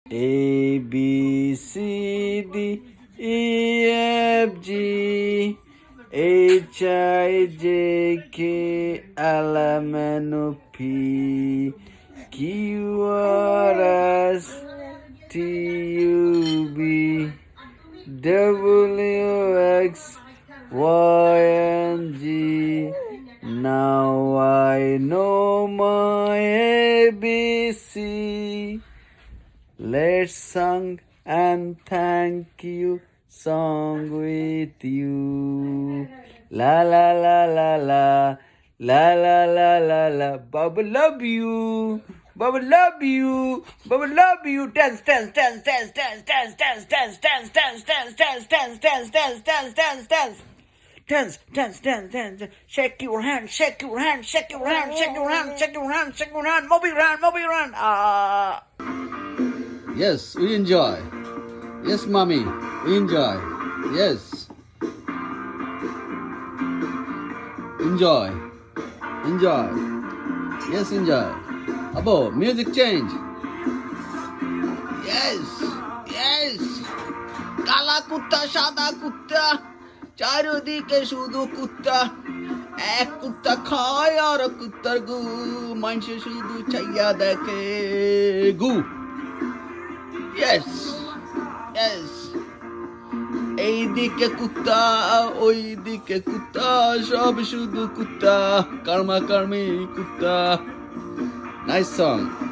A B C D E F G H I J K L M N O P Q R S T U V W X Y and Z. Now I know my ABC. Let's sing and thank you song with you. La la la la la la la la la la. Baba love you. Baba love you. Baba love you. Dance, dance, dance, dance, dance, dance, dance, dance, dance, dance, dance, dance, dance, dance, dance, dance, dance, dance. Dance, dance, dance, dance. Shake your hand, shake your hand, shake your hand, shake your hand, shake your hand, shake your hand. Moby run, Moby run. Ah. Yes, we enjoy. Yes, mommy, we enjoy. Yes. Enjoy. Enjoy. Yes, enjoy. Abo, music change. Yes. Yes. কালা কুত্তা সাদা কুত্তা চারিদিকে শুধু কুত্তা এক কুত্তা খায় আর কুত্তার গু মানুষ শুধু চাইয়া দেখে গু Yes, yes. এইদিকে কুত্তা ওইদিকে কুত্তা সব শুধু কুত্তা কর্মা কর্মী কুত্তা Nice song.